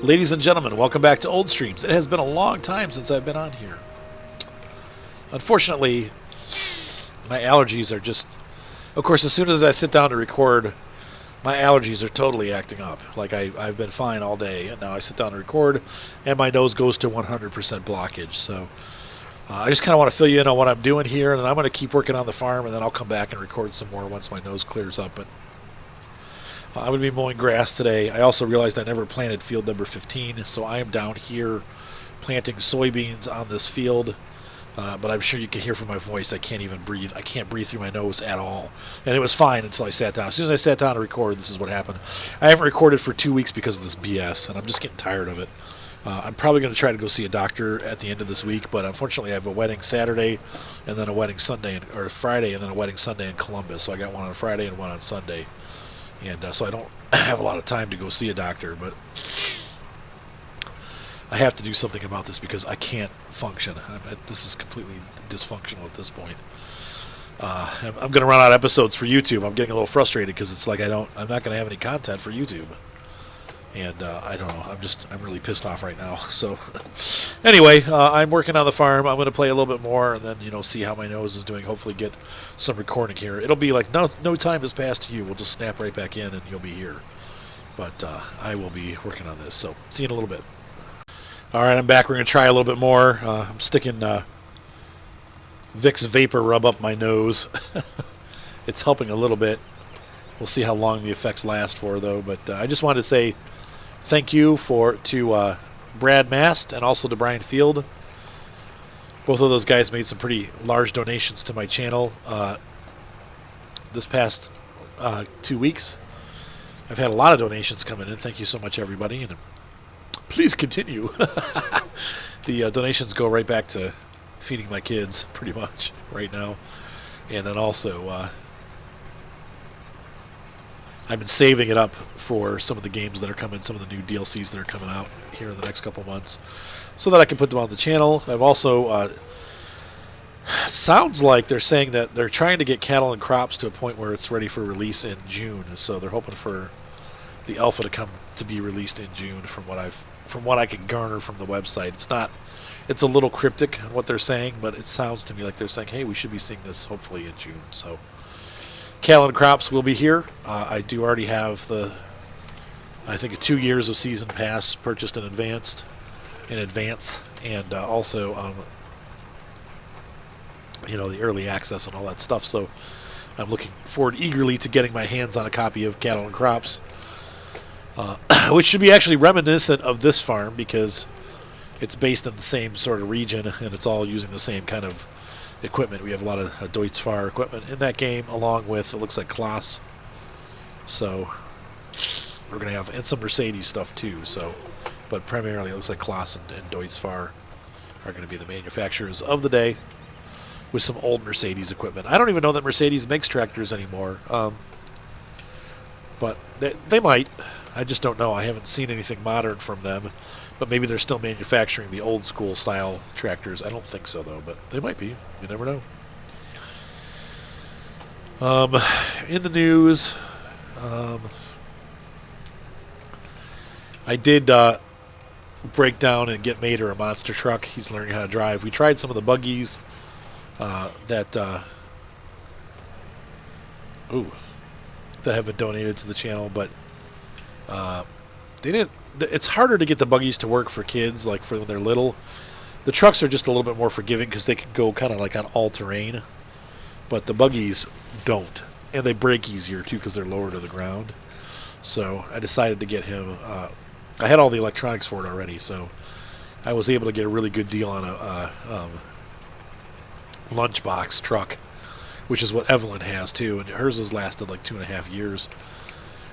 Ladies and gentlemen, welcome back to Old Streams. It has been a long time since I've been on here. Unfortunately, my allergies are just... Of course, as soon as I sit down to record, my allergies are totally acting up. Like, I've been fine all day, and now I sit down to record, and my nose goes to 100% blockage. So I just kind of want to fill you in on what I'm doing here, and then I'm going to keep working on the farm, and then I'll come back and record some more once my nose clears up. But I'm going to be mowing grass today. I also realized I never planted field number 15, so I am down here planting soybeans on this field. But I'm sure you can hear from my voice I can't even breathe. I can't breathe through my nose at all. And it was fine until I sat down. As soon as I sat down to record, this is what happened. I haven't recorded for 2 weeks because of this BS, and I'm just getting tired of it. I'm probably going to try to go see a doctor at the end of this week, but unfortunately I have a wedding Saturday, and then a wedding Sunday, or Friday, and then a wedding Sunday in Columbus. So I got one on Friday and one on Sunday. And so I don't have a lot of time to go see a doctor, but I have to do something about this because I can't function. This is completely dysfunctional at this point. I'm going to run out of episodes for YouTube. I'm getting a little frustrated because it's like I'm not going to have any content for YouTube. And I don't know. I'm really pissed off right now. So anyway, I'm working on the farm. I'm going to play a little bit more and then, see how my nose is doing. Hopefully get some recording here. It'll be like no time has passed to you. We'll just snap right back in and you'll be here. But I will be working on this. So see you in a little bit. All right, I'm back. We're going to try a little bit more. I'm sticking Vicks Vapor Rub up my nose. It's helping a little bit. We'll see how long the effects last for, though. But I just wanted to say thank you to Brad Mast and also to Brian Field. Both of those guys made some pretty large donations to my channel this past 2 weeks. I've had a lot of donations coming in. Thank you so much, everybody. And please continue. The donations go right back to feeding my kids, pretty much, right now. And then also, I've been saving it up for some of the games that are coming, some of the new DLCs that are coming out here in the next couple months, so that I can put them on the channel. I've also, sounds like they're saying that they're trying to get Cattle and Crops to a point where it's ready for release in June. So they're hoping for the alpha to be released in June, from what I can garner from the website. It's a little cryptic on what they're saying, but it sounds to me like they're saying, hey, we should be seeing this hopefully in June. So Cattle and Crops will be here. I do already have I think 2 years of season pass purchased in advance, and also the early access and all that stuff. So I'm looking forward eagerly to getting my hands on a copy of Cattle and Crops, which should be actually reminiscent of this farm because it's based in the same sort of region and it's all using the same kind of equipment. We have a lot of Deutz Fahr equipment in that game, along with, it looks like, Claas. So we're going to have, and some Mercedes stuff too. So, but primarily it looks like Claas and Deutz Fahr are going to be the manufacturers of the day, with some old Mercedes equipment. I don't even know that Mercedes makes tractors anymore, but they might. I just don't know. I haven't seen anything modern from them. But maybe they're still manufacturing the old school style tractors. I don't think so, though, but they might be. You never know. In the news, I did break down and get Mater a monster truck. He's learning how to drive. We tried some of the buggies that have been donated to the channel, but they didn't. It's harder to get the buggies to work for kids, like for when they're little. The trucks are just a little bit more forgiving because they can go kind of like on all terrain, but the buggies don't, and they break easier too because they're lower to the ground. So I decided to get him. I had all the electronics for it already, so I was able to get a really good deal on a lunchbox truck, which is what Evelyn has too, and hers has lasted like 2.5 years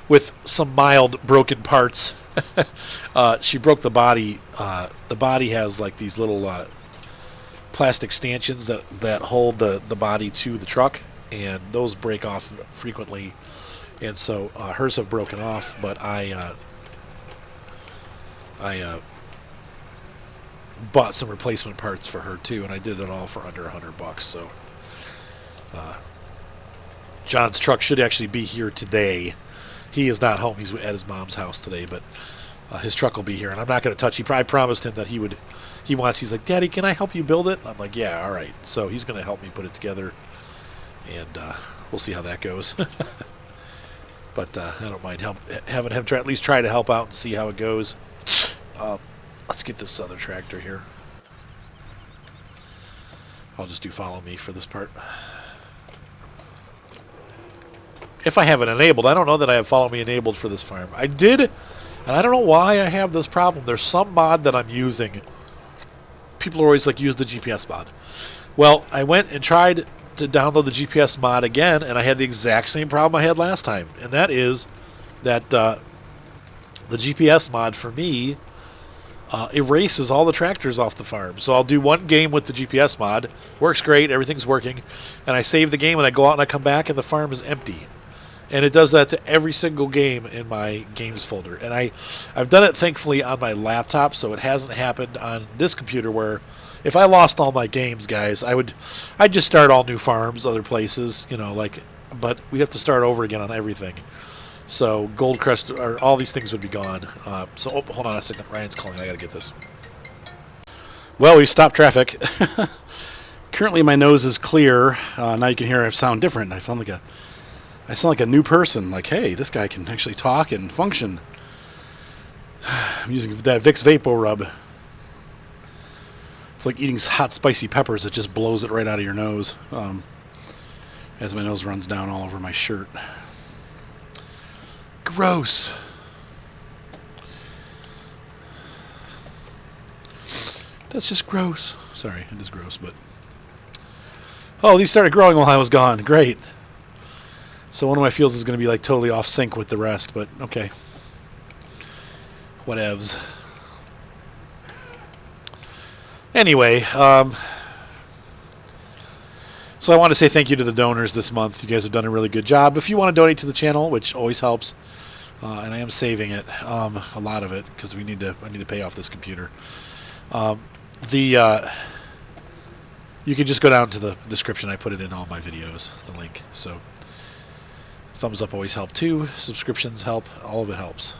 with some mild broken parts. She broke the body. The body has like these little plastic stanchions that hold the body to the truck, and those break off frequently, and so hers have broken off, but I bought some replacement parts for her too, and I did it all for under $100. So John's truck should actually be here today. He is not home. He's at his mom's house today, but his truck will be here, and I'm not going to touch. I promised him that he would. He's like, Daddy, can I help you build it? I'm like, yeah, all right. So he's going to help me put it together, and we'll see how that goes. But I don't mind having him at least try to help out and see how it goes. Let's get this other tractor here. I'll just do follow me for this part. If I have it enabled, I don't know that I have follow me enabled for this farm. I did, and I don't know why I have this problem. There's some mod that I'm using. People are always like, use the GPS mod. Well, I went and tried to download the GPS mod again, and I had the exact same problem I had last time. And that is that the GPS mod for me erases all the tractors off the farm. So I'll do one game with the GPS mod. Works great. Everything's working. And I save the game, and I go out and I come back, and the farm is empty. And it does that to every single game in my games folder. And I've done it, thankfully, on my laptop, so it hasn't happened on this computer where if I lost all my games, guys, I'd just start all new farms, other places, but we have to start over again on everything. So Goldcrest, or all these things would be gone. Hold on a second. Ryan's calling. I got to get this. Well, we stopped traffic. Currently, my nose is clear. Now you can hear I sound different. I sound like a new person. Like, hey, this guy can actually talk and function. I'm using that Vicks Vapo Rub. It's like eating hot, spicy peppers. It just blows it right out of your nose as my nose runs down all over my shirt. Gross. That's just gross. Sorry, it is gross, but... Oh, these started growing while I was gone. Great. So one of my fields is going to be like totally off sync with the rest, but okay. Whatevs. Anyway, so I want to say thank you to the donors this month. You guys have done a really good job. If you want to donate to the channel, which always helps, and I am saving it, a lot of it, because I need to pay off this computer. You can just go down to the description. I put it in all my videos, the link. So thumbs up always help too. Subscriptions help. All of it helps.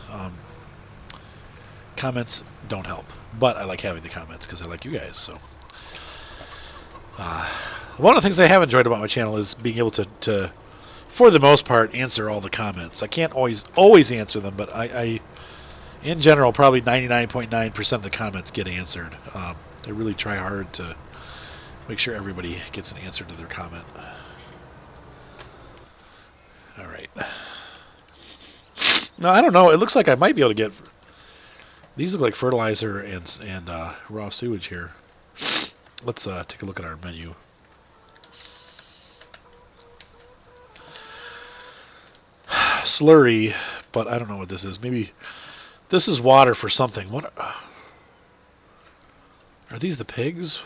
Comments don't help, but I like having the comments because I like you guys. So one of the things I have enjoyed about my channel is being able to for the most part, answer all the comments. I can't always answer them, but I in general, probably 99.9% of the comments get answered. I really try hard to make sure everybody gets an answer to their comment. All right. No, I don't know. It looks like I might be able to get... These look like fertilizer and raw sewage here. Let's take a look at our menu. Slurry, but I don't know what this is. Maybe this is water for something. What are these? The pigs?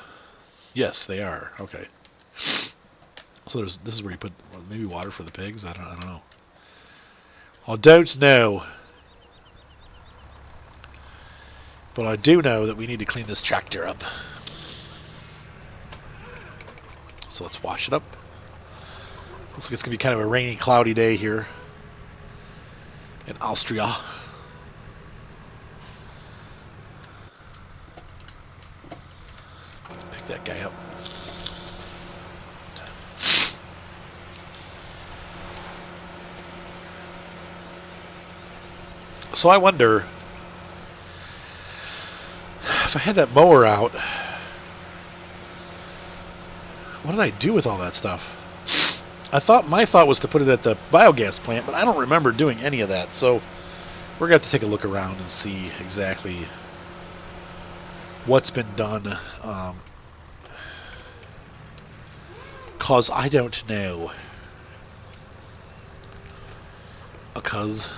Yes, they are. Okay. So this is where you put maybe water for the pigs. I don't know. I don't know. But I do know that we need to clean this tractor up. So let's wash it up. Looks like it's going to be kind of a rainy, cloudy day here in Austria. Pick that guy up. So I wonder... if I had that mower out, what did I do with all that stuff? My thought was to put it at the biogas plant, but I don't remember doing any of that. So we're going to have to take a look around and see exactly what's been done. 'Cause I don't know. Because...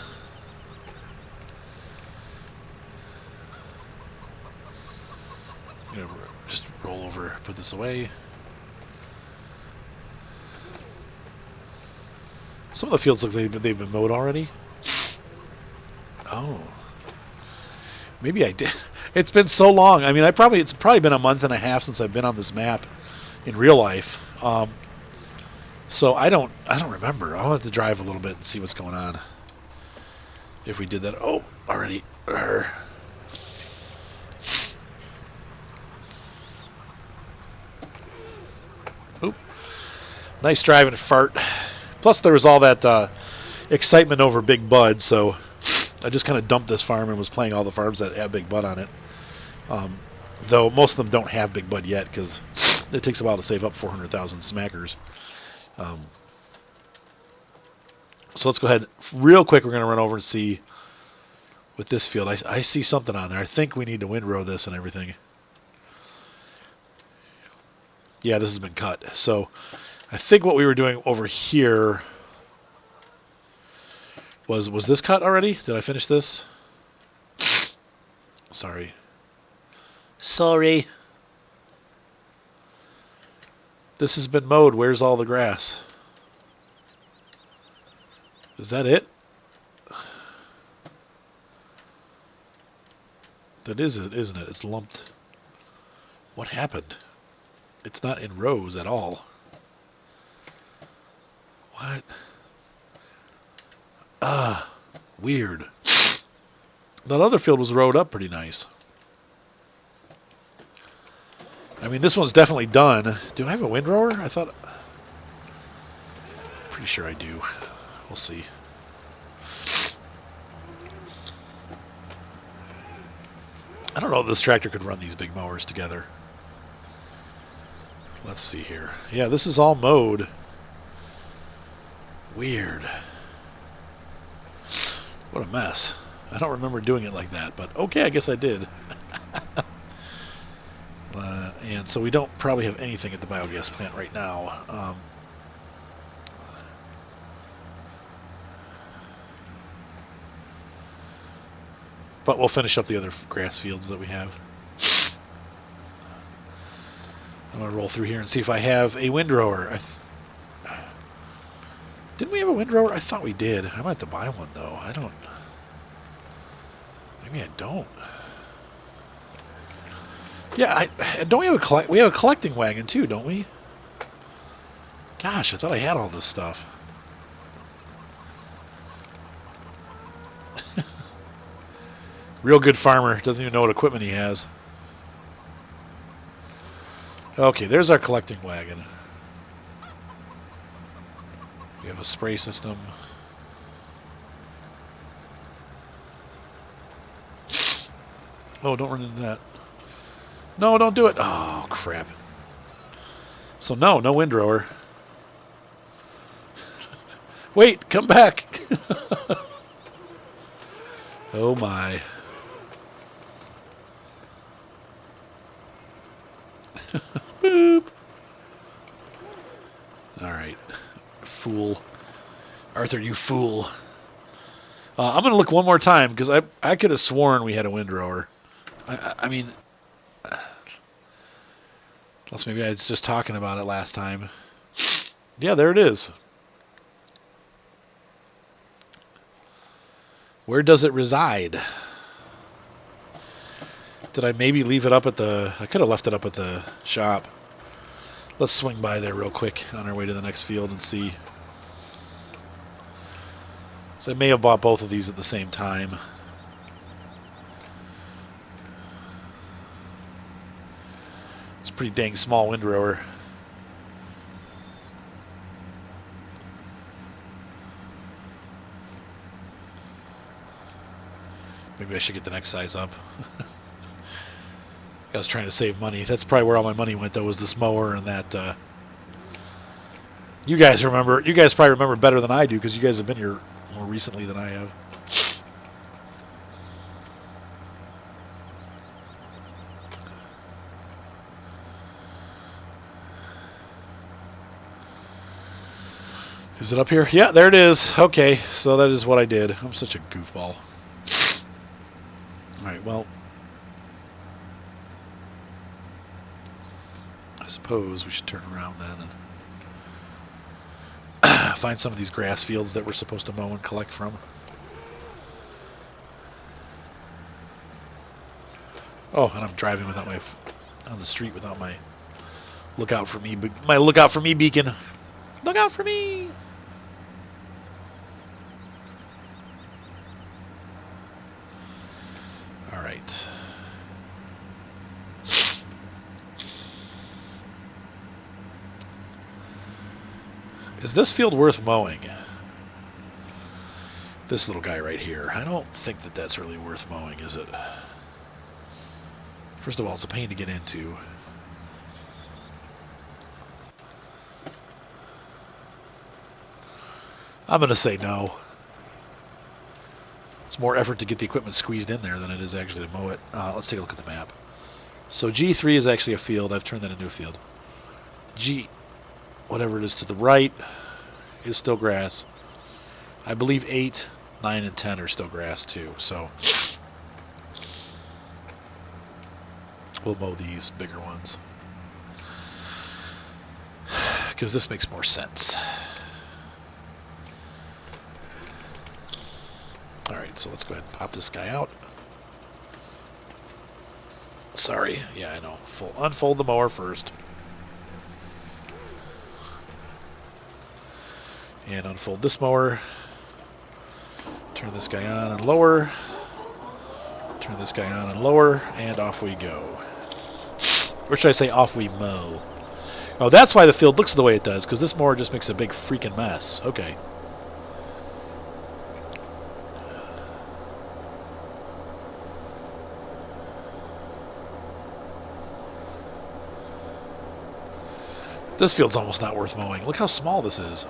I'm going to just roll over, put this away. Some of the fields look like they've been mowed already. Oh. Maybe I did. It's been so long. I mean, it's probably been a month and a half since I've been on this map in real life. So I don't remember. I'll have to drive a little bit and see what's going on. If we did that. Oh, already. Oop. Nice driving fart. Plus, there was all that excitement over Big Bud, so I just kind of dumped this farm and was playing all the farms that have Big Bud on it. Though most of them don't have Big Bud yet because it takes a while to save up 400,000 smackers. So let's go ahead. Real quick, we're going to run over and see with this field. I see something on there. I think we need to windrow this and everything. Yeah, this has been cut. So I think what we were doing over here was this cut already? Did I finish this? Sorry. This has been mowed. Where's all the grass? Is that it? That is it, isn't it? It's lumped. What happened? It's not in rows at all. What? Weird. That other field was rowed up pretty nice. I mean, this one's definitely done. Do I have a windrower? I thought... Pretty sure I do. We'll see. I don't know if this tractor could run these big mowers together. Let's see here. Yeah, this is all mowed. Weird. What a mess. I don't remember doing it like that, but okay, I guess I did. And so we don't probably have anything at the biogas plant right now. But we'll finish up the other grass fields that we have. I'm going to roll through here and see if I have a windrower. Didn't we have a windrower? I thought we did. I might have to buy one, though. I don't... Maybe I don't. Yeah, don't we have we have a collecting wagon, too, don't we? Gosh, I thought I had all this stuff. Real good farmer. Doesn't even know what equipment he has. Okay, there's our collecting wagon. We have a spray system. Oh, don't run into that. No, don't do it. Oh, crap. So, no windrower. Wait, come back. Oh, my. Boop. All right. Fool. Arthur, you fool. I'm going to look one more time because I could have sworn we had a windrower. I mean, unless maybe I was just talking about it last time. Yeah, there it is. Where does it reside? Did I maybe leave it up at the... I could have left it up at the shop. Let's swing by there real quick on our way to the next field and see. So I may have bought both of these at the same time. It's a pretty dang small windrower. Maybe I should get the next size up. I was trying to save money. That's probably where all my money went, though, was this mower and that. You guys remember. You guys probably remember better than I do because you guys have been here more recently than I have. Is it up here? Yeah, there it is. Okay, so that is what I did. I'm such a goofball. All right, well, I suppose we should turn around then and find some of these grass fields that we're supposed to mow and collect from. Oh, and I'm driving without my on the street without my look out for me beacon. Look out for me. Is this field worth mowing? This little guy right here. I don't think that that's really worth mowing, is it? First of all, it's a pain to get into. I'm going to say no. It's more effort to get the equipment squeezed in there than it is actually to mow it. Let's take a look at the map. So G3 is actually a field. I've turned that into a field. G, whatever it is to the right, is still grass. I believe 8, 9, and 10 are still grass too. So we'll mow these bigger ones because this makes more sense. Alright, so let's go ahead and pop this guy out. Sorry. Yeah, I know. Unfold the mower first. And unfold this mower. Turn this guy on and lower. Turn this guy on and lower. And off we go. Or should I say off we mow. Oh, that's why the field looks the way it does, because this mower just makes a big freaking mess. Okay. This field's almost not worth mowing. Look how small this is.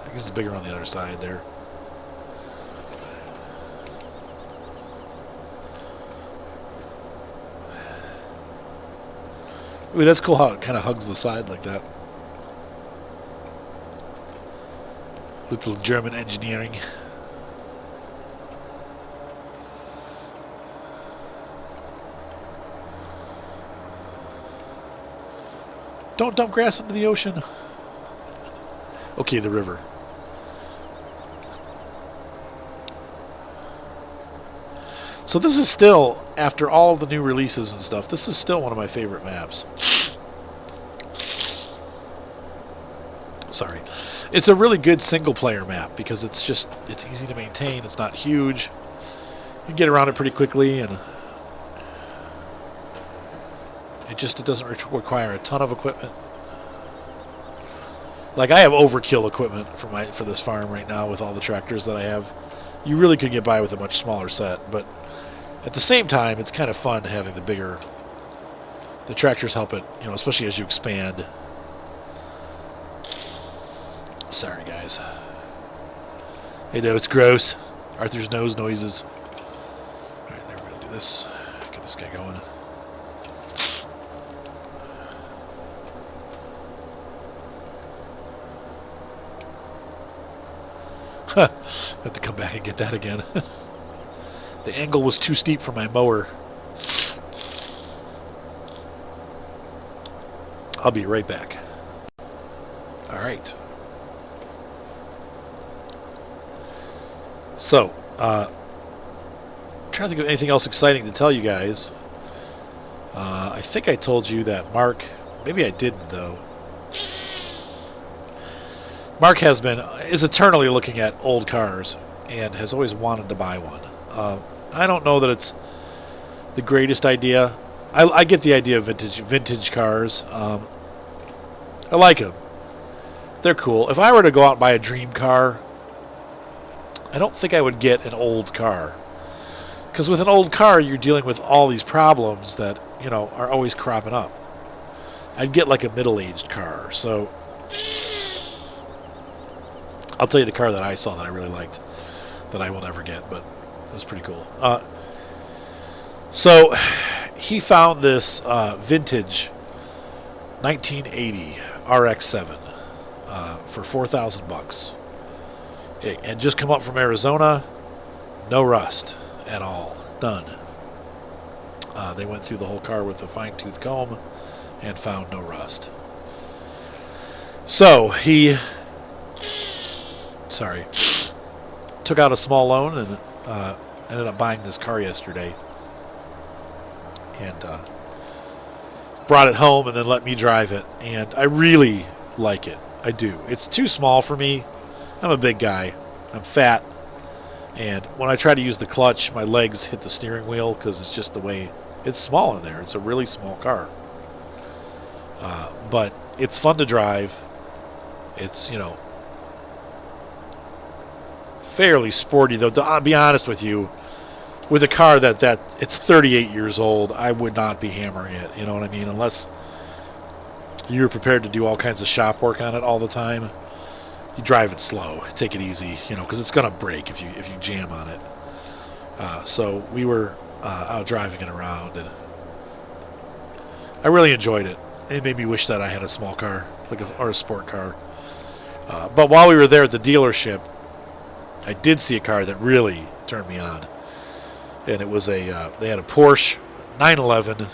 I guess it's bigger on the other side there. Ooh, that's cool how it kind of hugs the side like that. Little German engineering. Don't dump grass into the ocean. Okay, the river. So this is still, after all the new releases and stuff, this is still one of my favorite maps. Sorry. It's a really good single-player map because it's easy to maintain. It's not huge. You can get around it pretty quickly, and it doesn't require a ton of equipment. Like, I have overkill equipment for this farm right now with all the tractors that I have. You really could get by with a much smaller set, but at the same time, it's kind of fun having the tractors help it, especially as you expand. Sorry, guys. I know it's gross. Arthur's nose noises. All right, there, we're going to do this. Get this guy going. Have to come back and get that again. The angle was too steep for my mower. I'll be right back. All right. So, trying to think of anything else exciting to tell you guys. I think I told you that Mark, maybe I didn't though. Mark is eternally looking at old cars and has always wanted to buy one. I don't know that it's the greatest idea. I get the idea of vintage cars. I like them. They're cool. If I were to go out and buy a dream car, I don't think I would get an old car. Because with an old car, you're dealing with all these problems that, are always cropping up. I'd get like a middle-aged car. So I'll tell you the car that I saw that I really liked that I will never get, but it was pretty cool. So he found this vintage 1980 RX-7 for $4,000. It had just come up from Arizona. No rust at all. None. They went through the whole car with a fine-tooth comb and found no rust. So he took out a small loan and ended up buying this car yesterday and brought it home and then let me drive it, and I really like it. I do. It's too small for me. I'm a big guy. I'm fat, and when I try to use the clutch, my legs hit the steering wheel because it's just the way it's small in there. It's a really small car, but It's fun to drive. It's, you know, fairly sporty, though. I'll be honest with you, with a car that it's 38 years old, I would not be hammering it. You know what I mean? Unless you're prepared to do all kinds of shop work on it all the time, you drive it slow, take it easy, you know, because it's gonna break if you jam on it. So we were out driving it around, and I really enjoyed it. It made me wish that I had a small car, or a sport car. But while we were there at the dealership, I did see a car that really turned me on. And it was they had a Porsche 911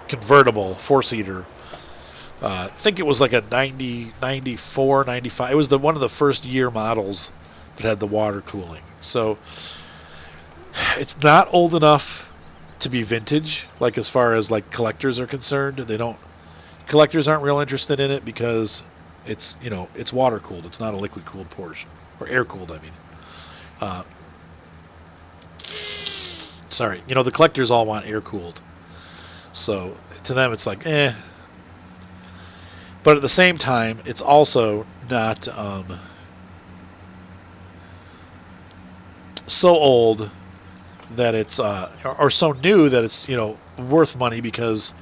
convertible, 4-seater. I think it was like a 90, 94, 95. It was one of the first year models that had the water cooling. So it's not old enough to be vintage, like as far as like collectors are concerned. Collectors aren't real interested in it because it's, you know, it's water cooled. It's not a liquid cooled Porsche, or air cooled, I mean. Sorry, you know, the collectors all want air cooled. So to them it's like, eh. But at the same time, it's also not so old that it's or so new that it's, you know, worth money, because,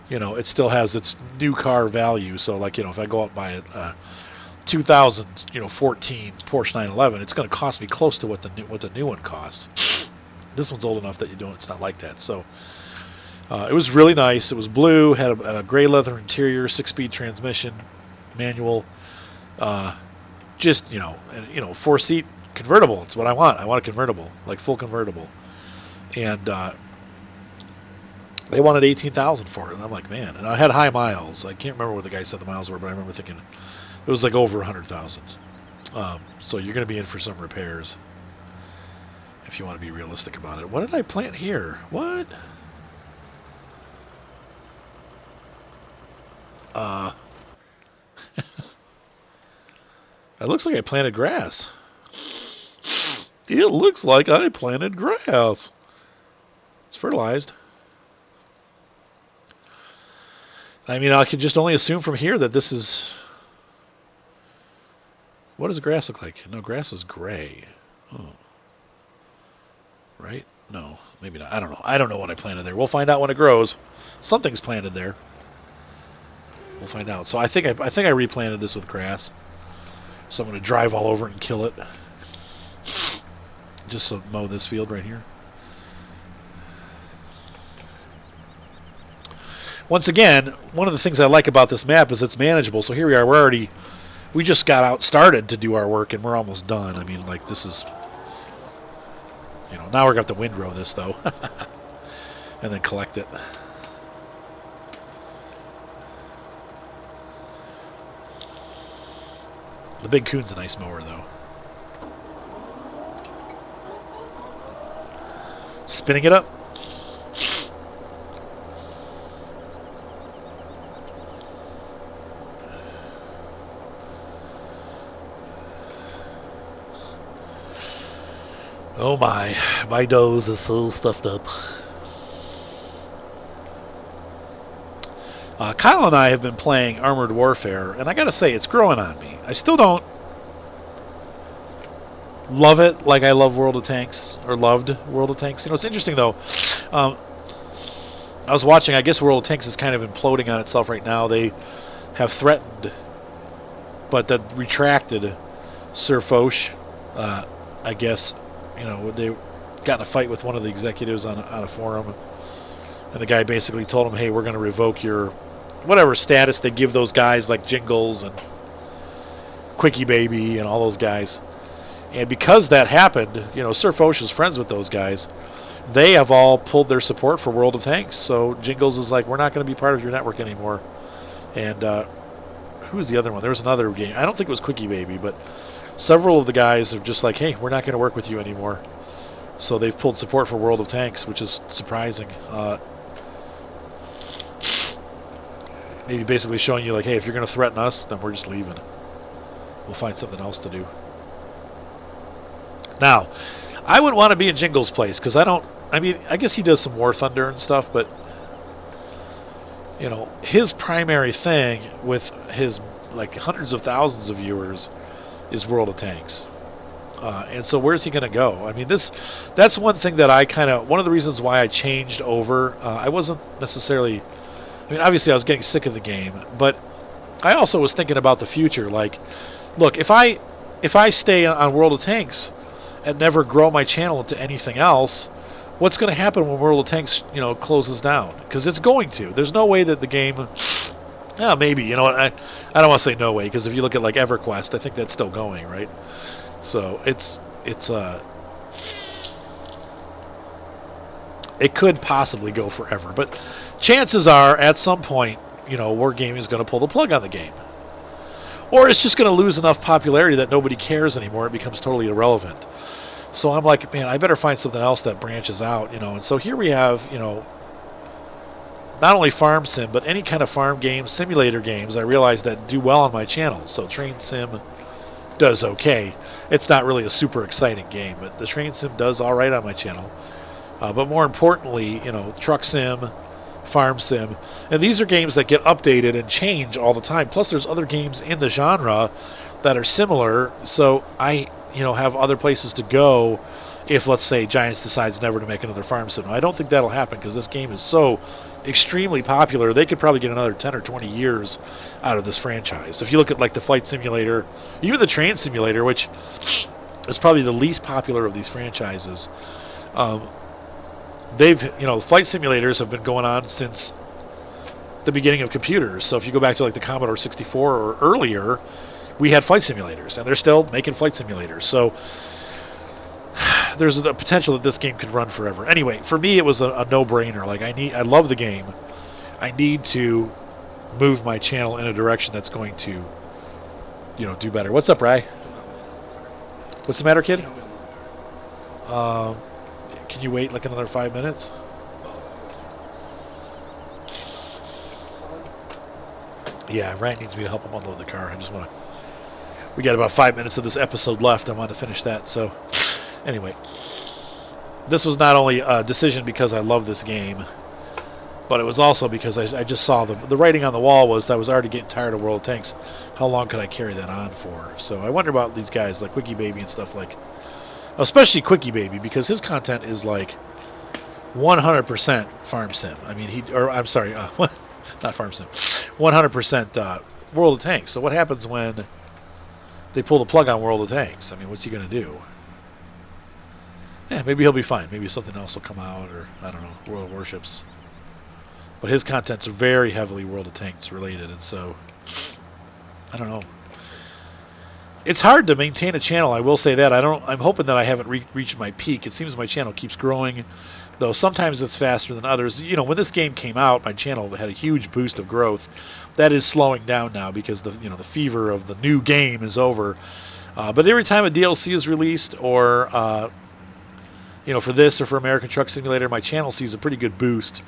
you know, it still has its new car value. So like, you know, if I go out and buy a 2014 Porsche 911, it's going to cost me close to what the new one costs. This one's old enough that it's not like that. So it was really nice. It was blue, had a gray leather interior, 6-speed transmission, manual. Just, you know, 4-seat convertible. It's what I want. I want a convertible, like full convertible. And they wanted $18,000 for it, and I'm like, man. And I had high miles. I can't remember what the guy said the miles were, but I remember thinking it was like over 100,000. So you're going to be in for some repairs if you want to be realistic about it. What did I plant here? What? It looks like I planted grass. It looks like I planted grass. It's fertilized. I mean, I can just only assume from here that this is... What does grass look like? No, grass is gray. Oh. Right? No, maybe not. I don't know. I don't know what I planted there. We'll find out when it grows. Something's planted there. We'll find out. So I think I replanted this with grass. So I'm going to drive all over it and kill it. Just so mow this field right here. Once again, one of the things I like about this map is it's manageable. So here we are. We just got started to do our work, and we're almost done. I mean, like, this is, you know, now we're going to have to windrow this, though. And then collect it. The Big Coon's a nice mower, though. Spinning it up. Oh my nose is so stuffed up. Kyle and I have been playing Armored Warfare, and I gotta say, it's growing on me. I still don't love it like I love World of Tanks, or loved World of Tanks. You know, it's interesting, though. I was watching, I guess World of Tanks is kind of imploding on itself right now. They have threatened, but then retracted Sir Foch, I guess. You know, they got in a fight with one of the executives on a forum, and the guy basically told him, hey, we're going to revoke your whatever status they give those guys like Jingles and Quickie Baby and all those guys. And because that happened, you know, Sir Foch is friends with those guys. They have all pulled their support for World of Tanks. So Jingles is like, we're not going to be part of your network anymore. And who was the other one? There was another game. I don't think it was Quickie Baby, but several of the guys are just like, hey, we're not going to work with you anymore. So they've pulled support for World of Tanks, which is surprising. Maybe basically showing you, like, hey, if you're going to threaten us, then we're just leaving. We'll find something else to do. Now, I wouldn't want to be in Jingles' place, because I mean, I guess he does some War Thunder and stuff, but his primary thing with his like hundreds of thousands of viewers is World of Tanks. And so where's he going to go? I mean, that's one thing that one of the reasons why I changed over. I wasn't necessarily, obviously I was getting sick of the game, but I also was thinking about the future. Like, look, if I stay on World of Tanks and never grow my channel into anything else, what's going to happen when World of Tanks, closes down? Because it's going to. There's no way that the game. Yeah, maybe. I don't want to say no way, because if you look at like EverQuest, I think that's still going, right? So it could possibly go forever, but chances are at some point, Wargaming is going to pull the plug on the game, or it's just going to lose enough popularity that nobody cares anymore. It becomes totally irrelevant. So I'm like, man, I better find something else that branches out, And so here we have, not only farm sim, but any kind of farm games, simulator games. I realized that do well on my channel. So train sim does okay. It's not really a super exciting game, but the train sim does all right on my channel. But more importantly, truck sim, farm sim, and these are games that get updated and change all the time. Plus, there's other games in the genre that are similar. So I, have other places to go if, let's say, Giants decides never to make another farm sim. I don't think that'll happen because this game is so extremely popular. They could probably get another 10 or 20 years out of this franchise. If you look at like the flight simulator, even the train simulator, which is probably the least popular of these franchises, flight simulators have been going on since the beginning of computers. So if you go back to like the Commodore 64 or earlier, we had flight simulators, and they're still making flight simulators. So there's a potential that this game could run forever. Anyway, for me, it was a no-brainer. Like I love the game. I need to move my channel in a direction that's going to, do better. What's up, Ray? What's the matter, kid? Can you wait like another 5 minutes? Yeah, Ryan needs me to help him unload the car. We got about 5 minutes of this episode left. I want to finish that. So anyway, this was not only a decision because I love this game, but it was also because I just saw the writing on the wall was that I was already getting tired of World of Tanks. How long could I carry that on for? So I wonder about these guys like Quickie Baby and stuff like, especially Quickie Baby, because his content is like 100% farm sim. Not farm sim, 100% World of Tanks. So what happens when they pull the plug on World of Tanks? What's he going to do? Yeah, maybe he'll be fine. Maybe something else will come out, or I don't know, World of Warships. But his content's very heavily World of Tanks related, and so I don't know. It's hard to maintain a channel. I will say that. I'm hoping that I haven't reached my peak. It seems my channel keeps growing, though sometimes it's faster than others. When this game came out, my channel had a huge boost of growth. That is slowing down now because the fever of the new game is over. But every time a DLC is released, or for this or for American Truck Simulator, my channel sees a pretty good boost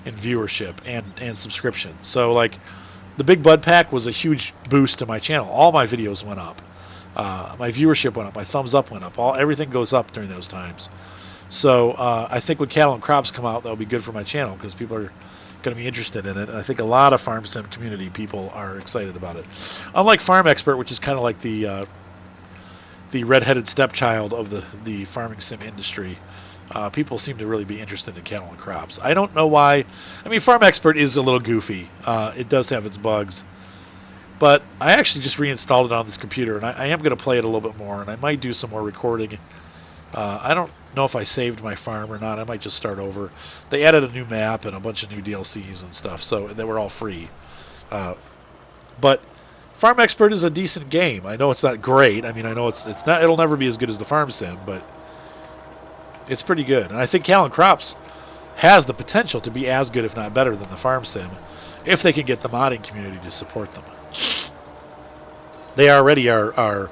in viewership and subscriptions. So like the Big Bud Pack was a huge boost to my channel. All my videos went up. My viewership went up. My thumbs up went up. Everything goes up during those times. So I think when Cattle and Crops come out, that'll be good for my channel because people are going to be interested in it. And I think a lot of farm sim community people are excited about it. Unlike Farm Expert, which is kind of like the redheaded stepchild of the farming sim industry, people seem to really be interested in Cattle and Crops. I don't know why. Farm Expert is a little goofy. It does have its bugs. But I actually just reinstalled it on this computer, and I am going to play it a little bit more, and I might do some more recording. I don't know if I saved my farm or not. I might just start over. They added a new map and a bunch of new DLCs and stuff, so they were all free. But Farm Expert is a decent game. I know it's not great. I know it's not. It'll never be as good as the Farm Sim, but it's pretty good. And I think Cattle and Crops has the potential to be as good, if not better, than the Farm Sim, if they can get the modding community to support them. They already are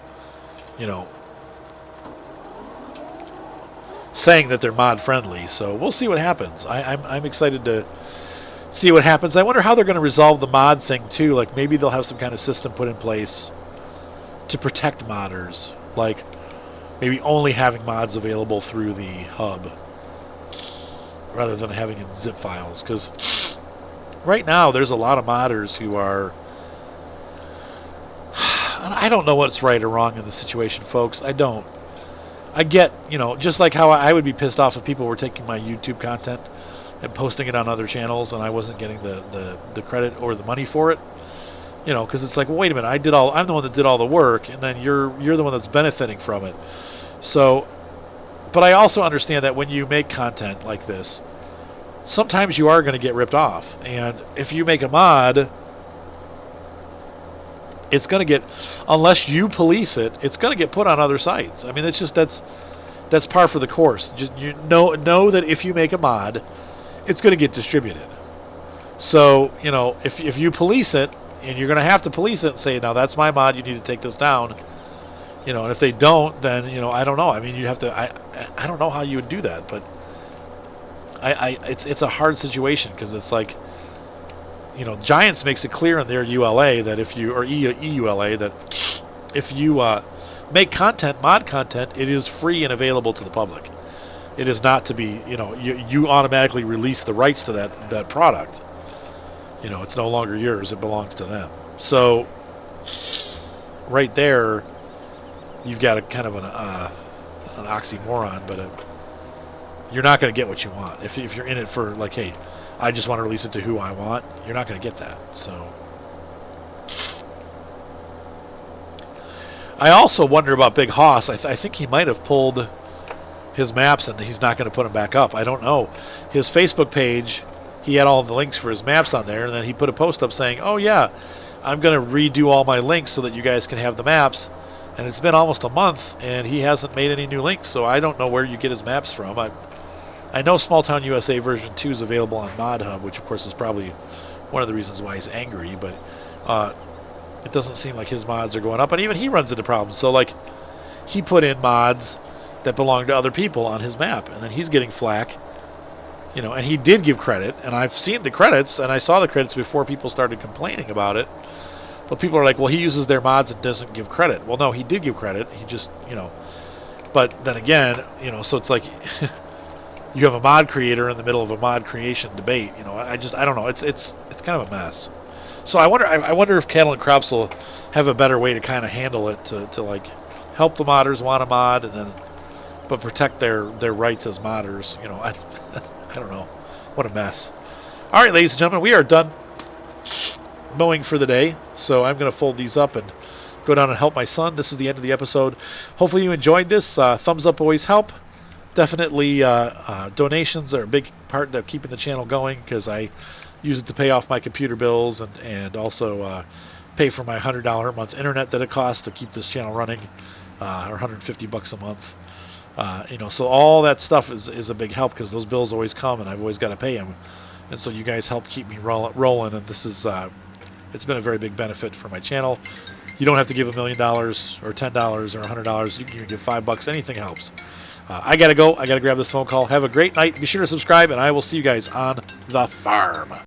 saying that they're mod friendly, so we'll see what happens. I'm excited to see what happens. I wonder how they're going to resolve the mod thing too. Like maybe they'll have some kind of system put in place to protect modders, like maybe only having mods available through the hub rather than having in zip files, because right now there's a lot of modders who are, I don't know what's right or wrong in the situation, folks. I don't. I get, just like how I would be pissed off if people were taking my YouTube content and posting it on other channels and I wasn't getting the credit or the money for it. Because it's like, well, wait a minute, I'm the one that did all the work, and then you're the one that's benefiting from it. So, but I also understand that when you make content like this, sometimes you are going to get ripped off. And if you make a mod, it's going to get, unless you police it, it's going to get put on other sites. I mean, that's par for the course. Just, know that if you make a mod, it's going to get distributed. So, if you police it, and you're going to have to police it and say, now that's my mod, you need to take this down. And if they don't, then, I don't know. I mean, you have to, I don't know how you would do that, but it's a hard situation because it's like, Giants makes it clear in their ULA that if you, or EULA, that if you make content, mod content, it is free and available to the public. It is not to be, you automatically release the rights to that product. It's no longer yours. It belongs to them. So right there, you've got a kind of an oxymoron, but you're not going to get what you want. If you're in it for like, hey, I just want to release it to who I want, you're not going to get that. So I also wonder about Big Hoss. I think he might have pulled his maps and he's not going to put them back up. I don't know. His Facebook page, he had all the links for his maps on there, and then he put a post up saying, oh yeah, I'm going to redo all my links so that you guys can have the maps. And it's been almost a month, and he hasn't made any new links, so I don't know where you get his maps from. I know Small Town USA version 2 is available on Mod Hub, which of course is probably one of the reasons why he's angry, but it doesn't seem like his mods are going up, and even he runs into problems. So like, he put in mods that belong to other people on his map, and then he's getting flack. And he did give credit, and I've seen the credits, and I saw the credits before people started complaining about it. But people are like, well, he uses their mods and doesn't give credit. Well, no, he did give credit. He just, But then again, so it's like you have a mod creator in the middle of a mod creation debate. I don't know. It's kind of a mess. So I wonder if Cattle and Crops will have a better way to kind of handle it to like help the modders want a mod, and then but protect their rights as modders. I don't know. What a mess. All right, ladies and gentlemen, we are done mowing for the day. So I'm going to fold these up and go down and help my son. This is the end of the episode. Hopefully you enjoyed this. Thumbs up always help. Definitely donations are a big part of keeping the channel going because I use it to pay off my computer bills and also pay for my $100 a month internet that it costs to keep this channel running, or $150 a month. So all that stuff is a big help because those bills always come and I've always got to pay them. And so you guys help keep me rolling. And this is, it's been a very big benefit for my channel. You don't have to give $1 million or $10 or $100. You can give $5. Anything helps. I got to go. I got to grab this phone call. Have a great night. Be sure to subscribe and I will see you guys on the farm.